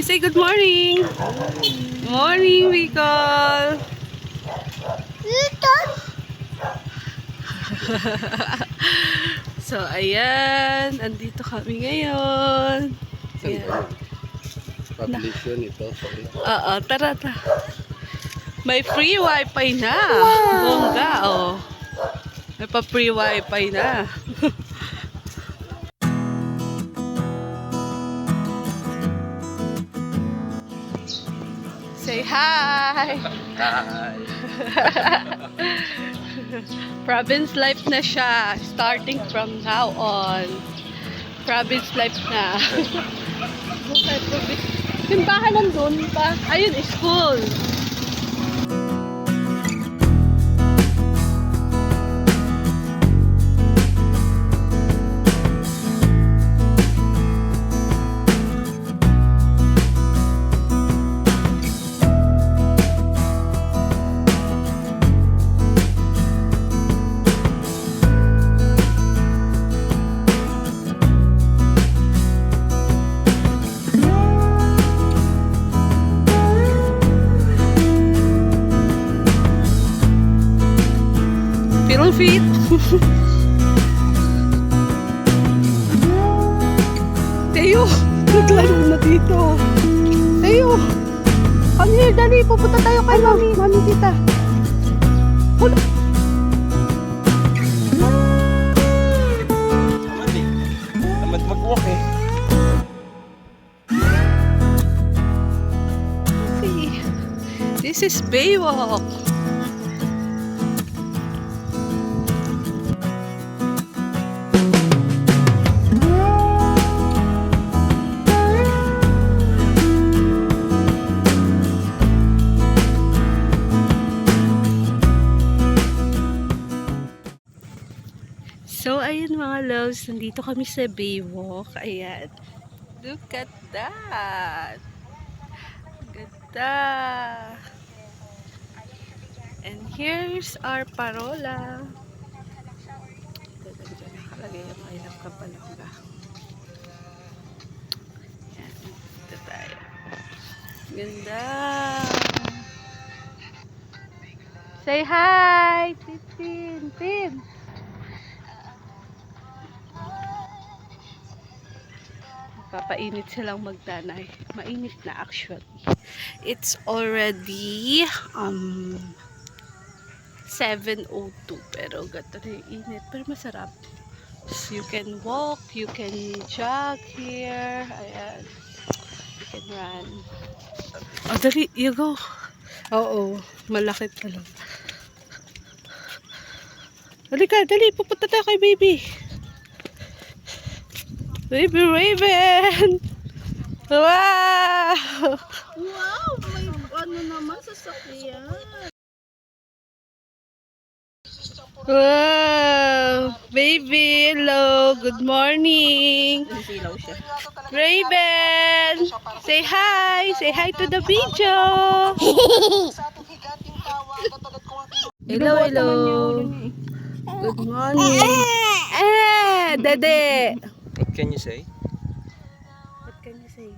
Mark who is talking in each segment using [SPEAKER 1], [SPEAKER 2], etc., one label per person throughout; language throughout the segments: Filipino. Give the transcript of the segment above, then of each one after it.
[SPEAKER 1] Say good morning. Morning, Bicol. So, ayan. Andito kami ngayon. Ayan.
[SPEAKER 2] Publish yun ito.
[SPEAKER 1] Oo, tara. May free wifi na. Bongga, oh. May pa-free wifi na. Say hi!
[SPEAKER 2] Hi!
[SPEAKER 1] Province life na siya. Starting from now on. Province life na. Simbahan nandun pa. Ayun, school. Pirong feet. Teo, naglaro na dito. Teo, come here, dali. Pupunta tayo kay mami. Mami, tita. Hold.
[SPEAKER 2] Tamad mag-walk eh.
[SPEAKER 1] See, this is Baywalk. So, ayun mga loves, nandito kami sa Baywalk. Ayan. Look at that. Ganda. And here's our parola. Dito nakalagay yung I love Kapalanga. Ayan. Dito tayo. Ganda. Say hi! Tin! Papainit silang magdanay. Mainit na actually. It's already 7:02 pero gato na yung init. Pero masarap. So, you can walk, you can jog here. Ayan. You can run. Oh, dali. You go. Oo. Malaki talaga. Dali. Pupunta tayo kay baby. Baby Raven! Wow!
[SPEAKER 3] Wow! May ano naman sasakyan.
[SPEAKER 1] Wow! Baby, hello! Good morning!
[SPEAKER 3] Silaw siya.
[SPEAKER 1] Raven! Say hi! Say hi to the video! Hello! Good morning! Dede!
[SPEAKER 2] What can you say?
[SPEAKER 1] What can you say?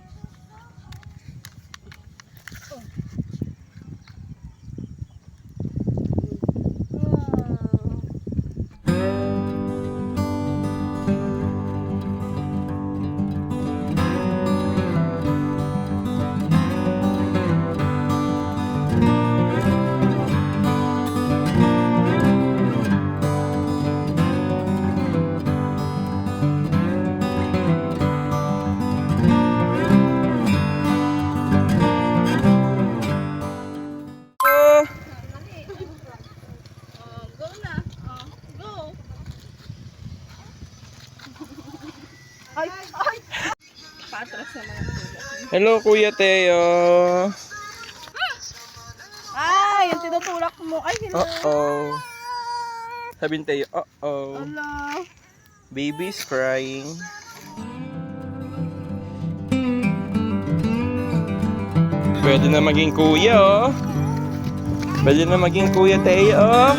[SPEAKER 3] Go na. Go. Ay! Patras sa mga tulad.
[SPEAKER 2] Hello Kuya Teo.
[SPEAKER 3] Ay! Yung tinutulak mo. Ay, hello.
[SPEAKER 2] Uh-oh. Sabihin Teo, uh-oh.
[SPEAKER 3] Hello.
[SPEAKER 2] Baby's crying. Pwede na maging kuya oh. Pwede na maging kuya Teo oh.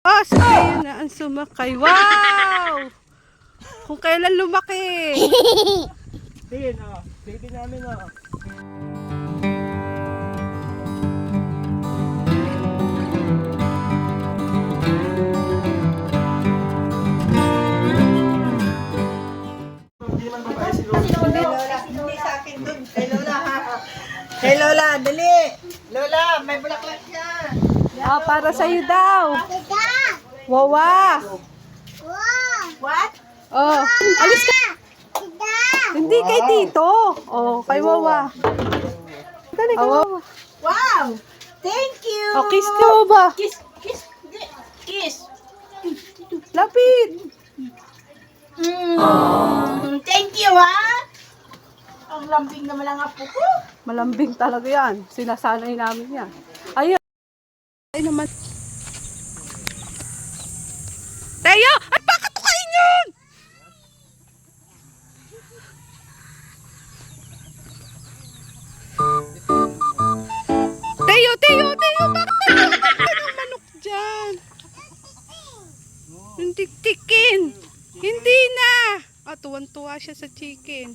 [SPEAKER 1] Oh, sabihin na ang sumakay. Wow! Kung kailan lumaki.
[SPEAKER 2] Din, baby namin,
[SPEAKER 3] Hindi sa akin dun. Kay Lola, ha? Kay Lola, dali. Lola, may bulaklak yan.
[SPEAKER 1] Ah, para sa'yo daw. Wawa.
[SPEAKER 3] What?
[SPEAKER 1] Oh, alis ka. Hindi kay Tito. Oh, kay Wawa. Dali kay Wawa.
[SPEAKER 3] Wow! Thank you!
[SPEAKER 1] Oh, kiss ka ba?
[SPEAKER 3] Kiss, kiss, kiss.
[SPEAKER 1] Lapit.
[SPEAKER 3] Thank you, ha? Ang lambing naman ang apo ko.
[SPEAKER 1] Malambing talaga yan. Sinasanay namin yan. Ayun. Ay naman. Teo! Ay, bakit tukain yun? Teo! Bakit ng manok dyan? Yung tiktikin. Hindi na. Ah, tuwan-tuwa siya sa chicken.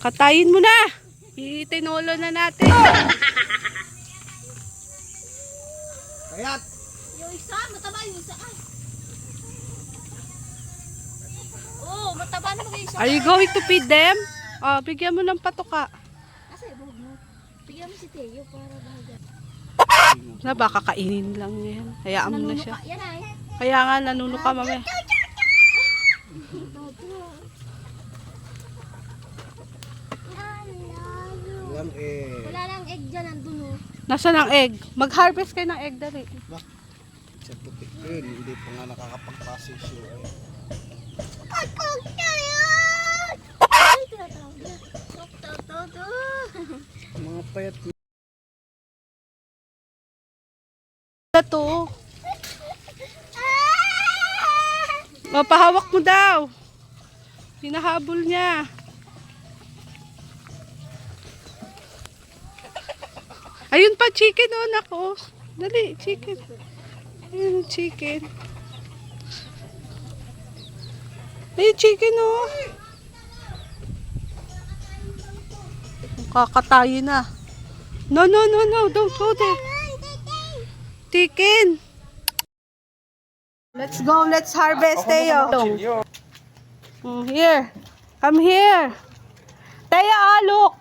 [SPEAKER 1] Katayin mo na. Itinolo na natin.
[SPEAKER 3] Kayat!
[SPEAKER 4] Yung isa, mataba yung isa. Ay. Oh, mataba na yung isa.
[SPEAKER 1] Are you going to feed them? Oh, bigyan mo ng patuka.
[SPEAKER 4] Kasi, bug mo. Bigyan mo si Teo para bahaga.
[SPEAKER 1] Na baka kainin lang yan. Hayaan mo na siya.
[SPEAKER 4] Yan ay.
[SPEAKER 1] Kaya nga nanunuka mamaya.
[SPEAKER 4] Wala lang egg dyan, nandun oh.
[SPEAKER 1] Nasaan ang egg? Mag-harvest kayo ng egg dali.
[SPEAKER 5] Sa putik yun, hindi pa nga nakakapag-process yun.
[SPEAKER 4] Ay, tinatawag na. Toto.
[SPEAKER 5] Mga payat
[SPEAKER 1] Ito. Mapahawak mo daw. Hinahabol niya. Ayun pa, chicken oh, nako. Dali, chicken. Ayun, chicken. Ayun, chicken oh. Kakatayin na. No, don't go there. Chicken. Let's go, let's harvest, Teo. Here. Come here. Teo, look.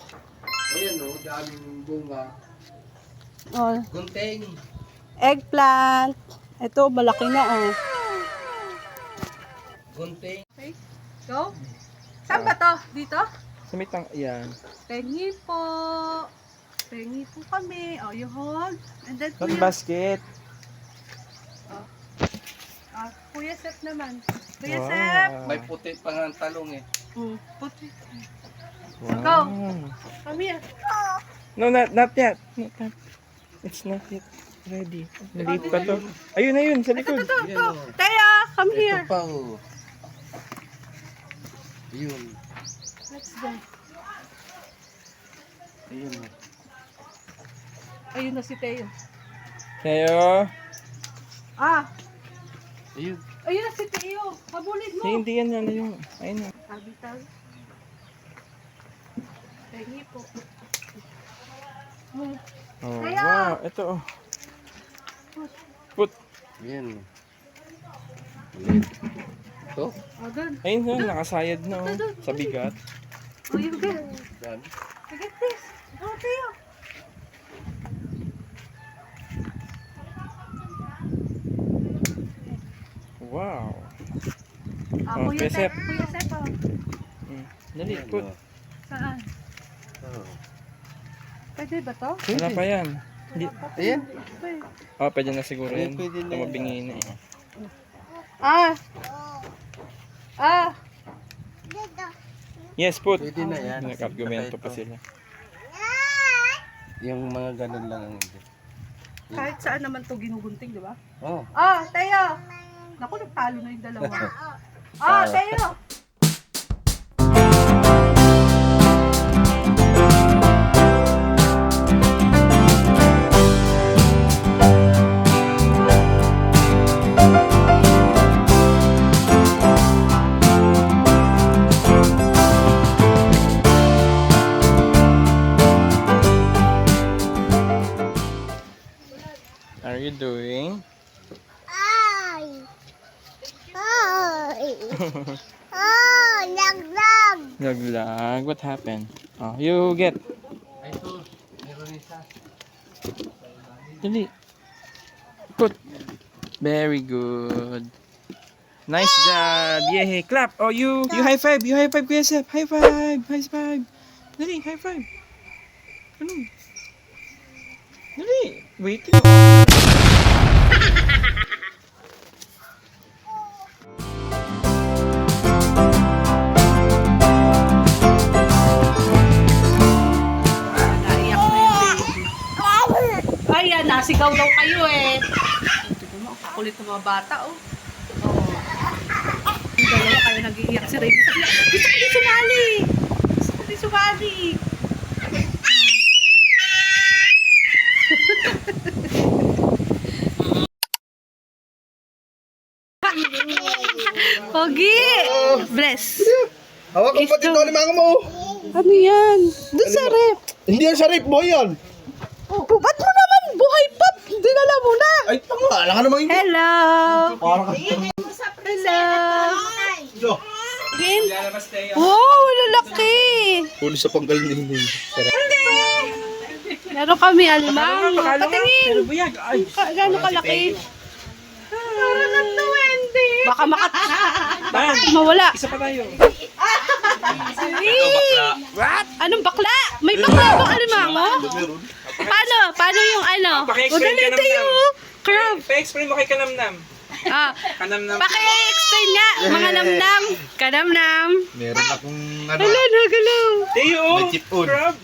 [SPEAKER 5] ayan o, daming bunga.
[SPEAKER 1] Oh,
[SPEAKER 5] Gunting.
[SPEAKER 1] eggplant. Ito, malaki na, oh.
[SPEAKER 5] Gunting.
[SPEAKER 1] Okay, go. Saan ba to? Dito?
[SPEAKER 2] Sumitang, yan.
[SPEAKER 1] Pengi po. Pengi po kami. Oh, you hold. And then,
[SPEAKER 2] Not
[SPEAKER 1] Kuya,
[SPEAKER 2] basket.
[SPEAKER 1] Kuya Sep naman. Kuya
[SPEAKER 2] Wow.
[SPEAKER 1] Sep.
[SPEAKER 5] May puti pa nga ang talong eh.
[SPEAKER 1] Put it.
[SPEAKER 2] Wow.
[SPEAKER 1] Come here.
[SPEAKER 2] No, not yet. Not yet. It's not yet ready. Naliit pa to. Ayun, sa likod.
[SPEAKER 1] Ito. Teo, come here.
[SPEAKER 5] Ito pa o. Yun.
[SPEAKER 1] Let's go.
[SPEAKER 5] Ayun o.
[SPEAKER 1] Ayun na si Teo.
[SPEAKER 2] Tayo.
[SPEAKER 1] Ah,
[SPEAKER 5] Ayun.
[SPEAKER 1] ayun na si Teo. Habulin mo.
[SPEAKER 2] Hindi yan, yung. Ayun na.
[SPEAKER 1] Tabi. Pengi po.
[SPEAKER 2] Oh,
[SPEAKER 1] Tayo.
[SPEAKER 2] wow. Ito, oh. Put.
[SPEAKER 5] Ayun. Ulit. Ito.
[SPEAKER 1] Oh, dun.
[SPEAKER 2] Ayun na, nakasayad na, oh. Sa bigat.
[SPEAKER 1] Oh, you get.
[SPEAKER 5] Yan.
[SPEAKER 1] I get this. Go, Teo.
[SPEAKER 2] Wow.
[SPEAKER 1] Ah,
[SPEAKER 2] Oh,
[SPEAKER 1] Kuya
[SPEAKER 2] Kuya Sep.
[SPEAKER 1] Sep. Kuya Sep, oh.
[SPEAKER 2] Dali,
[SPEAKER 5] Ayan,
[SPEAKER 2] put.
[SPEAKER 5] o.
[SPEAKER 1] Saan?
[SPEAKER 5] Oh.
[SPEAKER 1] Pwede ba to?
[SPEAKER 2] Wala pa yan. Hindi.
[SPEAKER 5] Ayan.
[SPEAKER 1] Pwede.
[SPEAKER 2] Oh, pwede na siguro yan.
[SPEAKER 5] Pwede na yan.
[SPEAKER 2] Tumabingi na eh.
[SPEAKER 1] Ah. Ah.
[SPEAKER 2] Yes, put.
[SPEAKER 5] Pwede na yan.
[SPEAKER 2] Nag-argumento pa sila.
[SPEAKER 5] Yung mga ganun lang ang hindi.
[SPEAKER 1] Kahit saan naman to ginugunting, di ba?
[SPEAKER 5] Oh.
[SPEAKER 1] Ah, Teo. Naku, nagtalo na yung dalawa. Ah, Teo.
[SPEAKER 4] Oh, naglag.
[SPEAKER 2] Naglag. What happened? Oh, you get. Dali. Put. Very good. Nice job. Yay. Clap. Oh, you high five. You high five, Kuya Sep. High five. High five. Dali, high five. Ano? Dali. Wait.
[SPEAKER 1] Naiyak na yung baby. Ay, yan, nasigaw daw kayo eh. Tignan mo, ang kakulit ng mga bata, oh. Yung dalawa kayo nag-iiyak si Ray. Gusto ko di sumali. Gusto ko di sumali. Pogi! Bless.
[SPEAKER 5] Hawak ang pati ito ni mga mo.
[SPEAKER 1] Ano yan? Doon sa rep.
[SPEAKER 5] Hindi yan sa rip mo yan.
[SPEAKER 1] Ba't mo naman buhay pa? Dinala mo na.
[SPEAKER 5] Ay, tama. Alam ka naman yun.
[SPEAKER 1] Hello!
[SPEAKER 5] Parang ka.
[SPEAKER 1] Hello!
[SPEAKER 5] Ito.
[SPEAKER 1] Again? Wow, lalaki!
[SPEAKER 5] Huli sa panggal ni Hindi.
[SPEAKER 1] Meron kami alimang. Patingin!
[SPEAKER 2] Ay.
[SPEAKER 1] Gano'ng kalaki? Parang na 20. Baka
[SPEAKER 2] Man,
[SPEAKER 1] mawala.
[SPEAKER 2] isa pa tayo.
[SPEAKER 1] What? Anong bakla? May bakla bang alimango?
[SPEAKER 5] Meron.
[SPEAKER 1] Paano? Paano yung ano?
[SPEAKER 2] Paki-explain ka
[SPEAKER 1] Dali tayo. Crab.
[SPEAKER 2] Pa-explain mo kay Kanamnam.
[SPEAKER 1] Ah,
[SPEAKER 2] Kanamnam.
[SPEAKER 1] paki-explain nga. Mga namnam. Kanamnam.
[SPEAKER 5] Meron akong ano.
[SPEAKER 1] Hala, nagalaw.
[SPEAKER 2] Teo.
[SPEAKER 5] May chip-on.
[SPEAKER 2] Crab.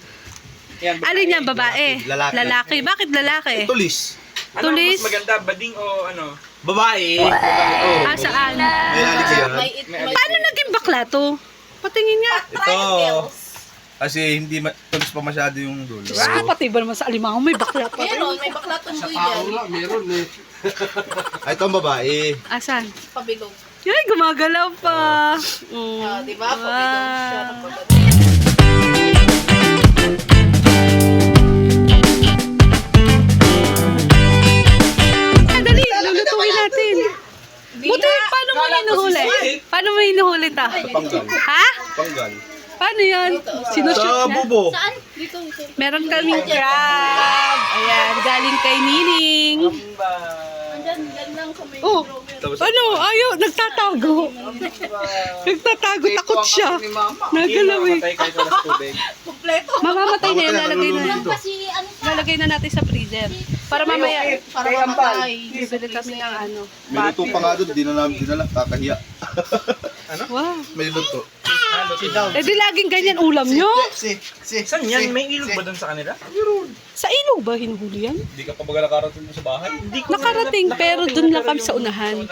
[SPEAKER 2] Yan,
[SPEAKER 1] Alin yan, babae?
[SPEAKER 5] Lalaki.
[SPEAKER 1] Bakit lalaki?
[SPEAKER 5] Tulis.
[SPEAKER 2] Ano
[SPEAKER 1] Tulis?
[SPEAKER 2] mas maganda, bading o ano?
[SPEAKER 5] Babae.
[SPEAKER 1] Ah, saan?
[SPEAKER 5] May alit siya.
[SPEAKER 1] Paano naging bakla to? Patingin nga.
[SPEAKER 5] Ito. Kasi hindi tulis pa masyado yung dulo.
[SPEAKER 1] Ah, pati ba naman sa alimango may bakla pa?
[SPEAKER 6] Meron, may bakla tumboy yan.
[SPEAKER 5] Ay, ito ang babae.
[SPEAKER 1] Asan?
[SPEAKER 6] Pabilog.
[SPEAKER 1] Ay, gumagalaw pa.
[SPEAKER 6] Ah, di ba? Pabilog siya ng pagod.
[SPEAKER 1] Dali, lulutuin natin. Buti, paano mo hinuhuli? Paano mo hinuhuli ta?
[SPEAKER 5] Panggal.
[SPEAKER 1] Ha?
[SPEAKER 5] Panggal.
[SPEAKER 1] Paano yan? Sinushoot
[SPEAKER 5] Sa
[SPEAKER 1] niya?
[SPEAKER 5] bubo.
[SPEAKER 6] Saan? Dito, dito.
[SPEAKER 1] Meron kaming crab. Ayan, galing kay Nining.
[SPEAKER 6] Andyan, yan lang sa may
[SPEAKER 1] Oh,
[SPEAKER 5] Tapos,
[SPEAKER 1] ano? Ayaw, nagtatago. Nagtatago, takot siya. Nagalaw eh.
[SPEAKER 2] Matay kayo sa tubig.
[SPEAKER 6] kompleto.
[SPEAKER 1] Mamamatay na yun, lalagay na.
[SPEAKER 5] Dito.
[SPEAKER 6] Kasi ano pa,
[SPEAKER 1] Lalagay na natin sa freezer. Para mamaya,
[SPEAKER 6] para mamatay.
[SPEAKER 1] bibili kami ng ano.
[SPEAKER 5] May luto pa nga doon. Di na namin dinala. Kakahiya.
[SPEAKER 1] Wow.
[SPEAKER 5] May luto.
[SPEAKER 1] Eh di laging ganyan ulam nyo.
[SPEAKER 2] Saan yan? May ilog ba doon sa kanila?
[SPEAKER 1] Sa ilog ba hinuhuli yan?
[SPEAKER 5] Hindi ka pa baga nakarating mo sa bahay.
[SPEAKER 1] Nakarating, pero dun lang kami sa unahan.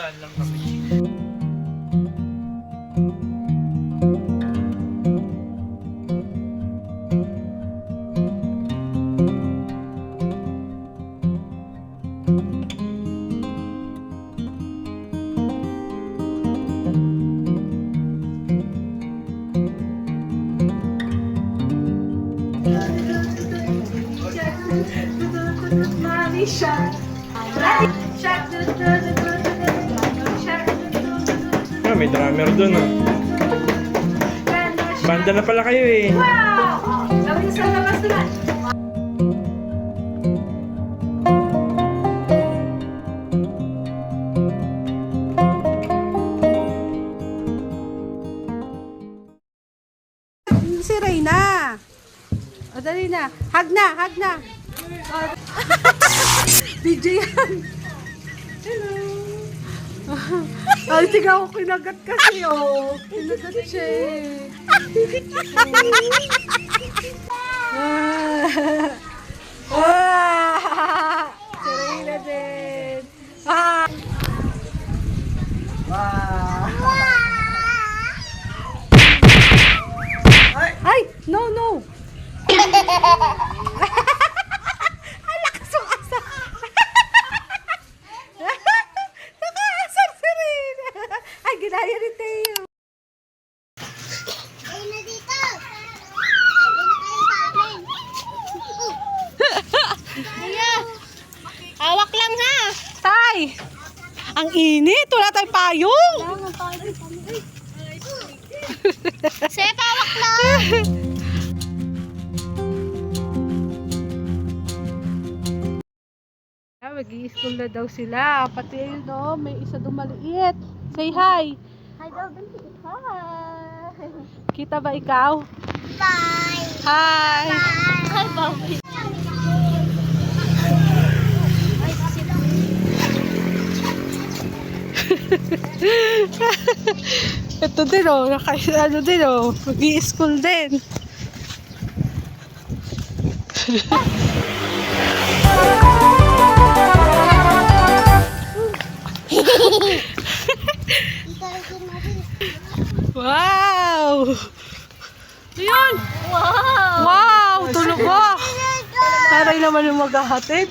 [SPEAKER 2] Ah, may drummer doon ah. Banda na pala kayo eh.
[SPEAKER 1] Si Reyna. O, dali na. Hug na, hug na. DJ yan. Hello. Ay, tiga ako kinagat kasi, oh. Kinagat siya eh. Si Reyna din. Ay, no, no. Alakas ang asa. Nakaasar si Rin. Ay, ginaya ni Teo.
[SPEAKER 4] Ay, na dito. Ay, na kayo sa amin. Kuya, hawak lang ha.
[SPEAKER 1] Tay, ang init. Wala tayong payong.
[SPEAKER 4] Wala nga tayo. Sepa, wak lang!
[SPEAKER 1] Mag-i-school na daw sila. Pati yun, no? May isa doon maliit. Say hi!
[SPEAKER 4] Hi daw, dali. Hi!
[SPEAKER 1] Kita ba ikaw?
[SPEAKER 4] Bye!
[SPEAKER 1] Hi!
[SPEAKER 4] Hi, Bobby!
[SPEAKER 1] Ito din, oh. Ano din, oh. Mag-i-school din. Wow! Ayun!
[SPEAKER 4] Wow!
[SPEAKER 1] Wow! Tulog mo! Taray naman yung maghahatid.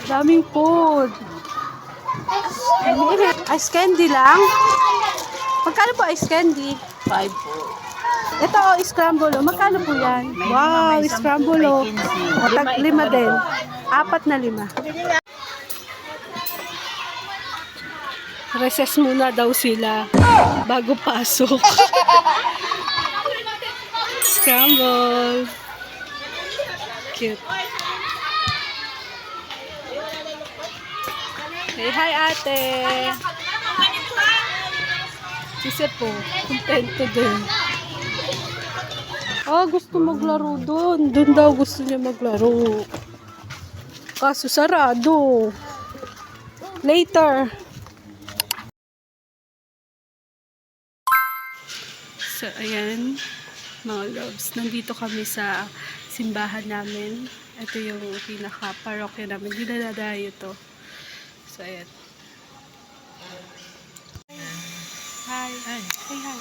[SPEAKER 1] Daming food. Ice candy lang? Magkano po ice candy?
[SPEAKER 3] 5 po.
[SPEAKER 1] Ito, oh, scramble. Oh. Magkano po yan? Wow, scramble. Oh. Lima din. 4 na 5. Recess muna daw sila bago pasok. Scramble. Cute. Hey, hi ate. Sisi po, kontento din. Oh, gusto maglaro doon. Doon daw gusto niya maglaro. Kaso sarado. Later. So, ayan, mga loves. Nandito kami sa simbahan namin. Ito yung pinaka-parokya namin. Dinadadayo to. So, ayan. Hi. Hi. Say hi.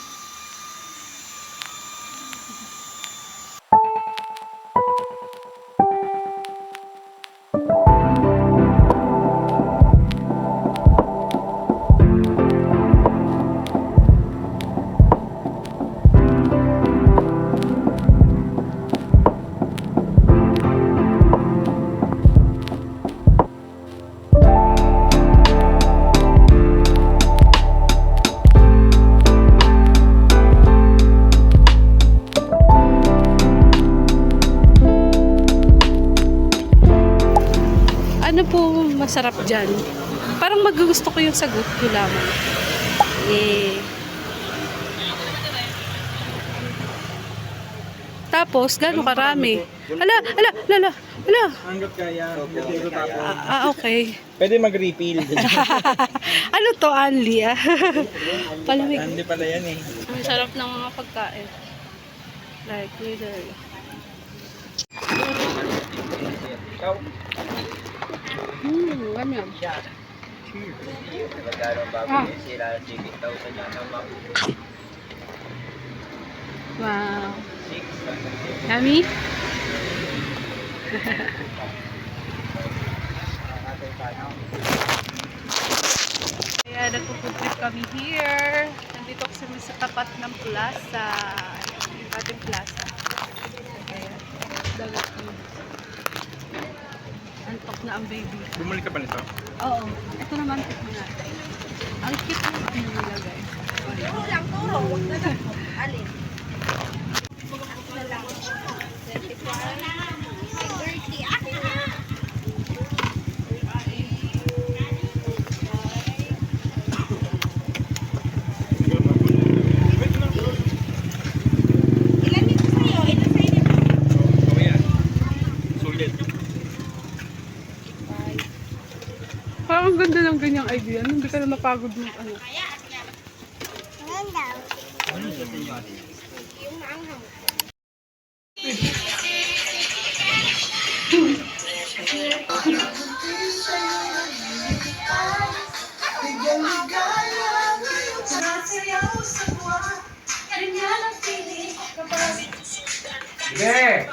[SPEAKER 1] Ano po masarap dyan? Parang magugusto ko yung sagot ko lamang. Eh. Tapos, gano'ng karami? Ala.
[SPEAKER 2] Hanggat kaya.
[SPEAKER 1] Okay.
[SPEAKER 2] Pwede mag-refill.
[SPEAKER 1] Ano to, Anli, ah? Palamig.
[SPEAKER 2] Hindi pala yan eh.
[SPEAKER 1] Ang sarap ng mga pagkain. Like, literally. Yum. Wow. Yummy? Kaya nagpupuntrip kami here. Nandito kami sa tapat ng plaza. Yung ating plaza. Kaya, dagat yun. Antok na ang baby.
[SPEAKER 2] Bumalik ka pa nito?
[SPEAKER 1] Oo. Ito naman tikman natin. Ang cute yung nilagay.
[SPEAKER 6] Turo lang, turo. Huwag na lang. Alin?
[SPEAKER 1] Parang ang ganda ng ganyang idea. Hindi ka na mapagod ng ano.
[SPEAKER 2] Yeah!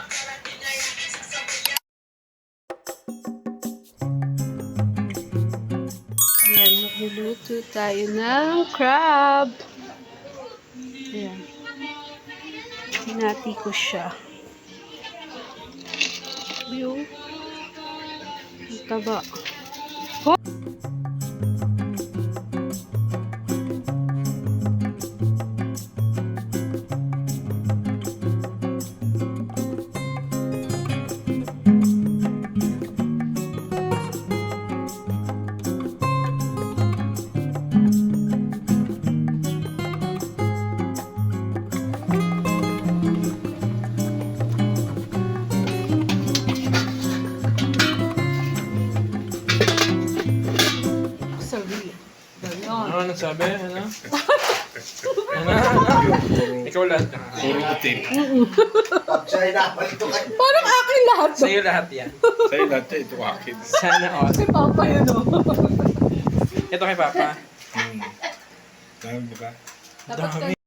[SPEAKER 1] Ayan, magluluto tayo ng crab. Ayan. Hinati ko siya. Yung taba. Oh!
[SPEAKER 2] Ano sabi? Ano? Ano? Ikaw lahat.
[SPEAKER 5] Puro puti.
[SPEAKER 3] Pag siya inamal ko kayo.
[SPEAKER 1] Parang akin lahat.
[SPEAKER 2] Sa'yo lahat yan.
[SPEAKER 5] Sa'yo lahat ito akin.
[SPEAKER 2] Sana all.
[SPEAKER 1] Si Papa yun, oh.
[SPEAKER 2] Ito kay Papa.
[SPEAKER 5] Dami mo ka?
[SPEAKER 1] Dapat